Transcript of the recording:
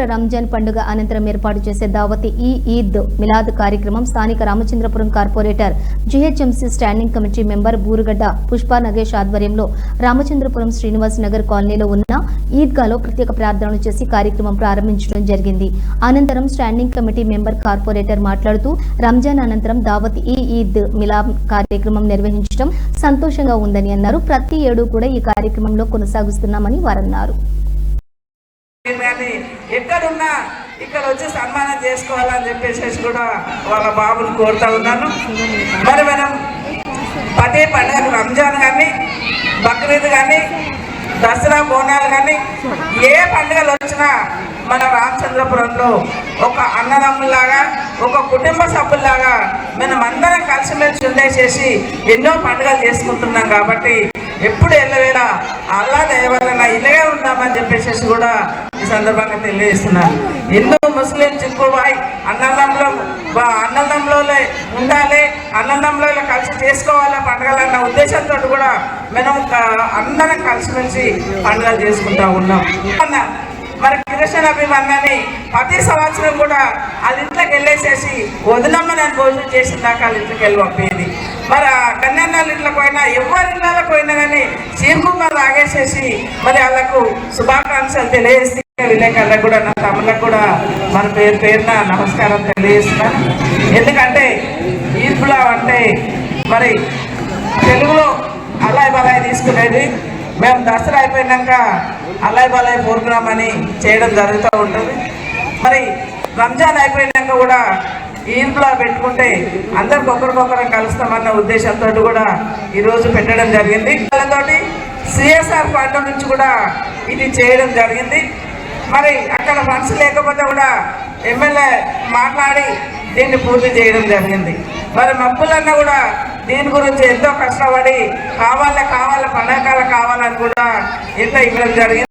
రంజాన్ పండుగ అనంతరం ఏర్పాటు చేసే దావత్ ఈద్ మిలాద్ కార్యక్రమం స్థానిక Ramachandrapuram corporator GHMC standing committee member Burugadda Pushpa Nagesh ఆధ్వర్యంలో రామచంద్రపురం శ్రీనివాస్ నగర్ కాలనీలో ఉన్న ఈద్గాలో ప్రత్యేక ప్రార్థనలు చేసి కార్యక్రమం ప్రారంభించడం జరిగింది. అనంతరం స్టాండింగ్ కమిటీ మెంబర్ కార్పొరేటర్ మాట్లాడుతూ రంజాన్ అనంతరం దావత్ ఈద్ మిలాద్ కార్యక్రమం నిర్వహించడం సంతోషంగా ఉందని అన్నారు. ప్రతి ఏడు కూడా ఈ కార్యక్రమంలో కొనసాగిస్తున్నామని వారన్నారు. ఎక్కడున్నా ఇక్కడ వచ్చి సన్మానం చేసుకోవాలని చెప్పేసి కూడా వాళ్ళ బాబుని కోరుతా ఉన్నాను. మరి మనం ప్రతి పండుగ రంజాన్ కానీ బక్రీద్ కానీ దసరా బోనాలు కానీ ఏ పండుగలు వచ్చినా మన రామచంద్రపురంలో ఒక అన్నదమ్ములాగా ఒక కుటుంబ సభ్యుల్లాగా మనం అందరం కలిసిమెలిసి ఉండేసేసి ఎన్నో పండుగలు చేసుకుంటున్నాం. కాబట్టి ఎప్పుడు ఎల్లవేళ అల్లా దయ వలన ఇలాగే ఉందామని చెప్పేసి కూడా ఈ సందర్భంగా తెలియజేస్తున్నాను. హిందూ ముస్లిం చిక్కుబాయ్ అన్నదంలో ఉండాలి, అన్నదంలో కలిసి చేసుకోవాలి పండుగలన్న ఉద్దేశంతో కూడా మనం అందరం కలిసిమెలిసి పండుగలు చేసుకుంటా ఉన్నాం. మరి కృష్ణ అభిమన్యని ప్రతి సంవత్సరం కూడా వాళ్ళ ఇంట్లోకి వెళ్ళేసేసి వదిలమ్మ నేను భోజనం చేసిన దాకా వాళ్ళ ఇంట్లోకి వెళ్ళి పంపేది. మరి ఆ కన్యాళ్ళ ఇంట్లోకి పోయినా ఎవరి ఇళ్ళకి పోయినా కానీ చీర్కుమ్మలు ఆగేసేసి మరి వాళ్ళకు శుభాకాంక్షలు తెలియజేసి విలేకరులకు కూడా నా తమ్ముళ్ళకు కూడా మన పేరున నమస్కారం తెలియజేస్తున్నాను. ఎందుకంటే ఈద్లో అంటే మరి తెలుగులో అల్లాయ్ బలాయ్ తీసుకునేది. మేము దసరా అయిపోయినాక అల్లాయ్ బలాయ్ ప్రోగ్రామ్ అని చేయడం జరుగుతూ ఉంటుంది. మరి రంజాన్ అయిపోయినాక కూడా ఈద్లో పెట్టుకుంటే అందరికి ఒకరికొకరం కలుస్తామన్న ఉద్దేశంతో కూడా ఈరోజు పెట్టడం జరిగింది. వాళ్ళతోటి సిఎస్ఆర్ ఫండ్ నుంచి కూడా ఇది చేయడం జరిగింది. మరి అక్కడ ఫండ్స్ లేకపోతే కూడా ఎమ్మెల్యే మాట్లాడి దీన్ని పూర్తి చేయడం జరిగింది. మరి మబ్బులన్నా కూడా దీని గురించి ఎంతో కష్టపడి కావాలి పండగకాల కావాలని కూడా ఎంతో ఇవ్వడం జరిగింది.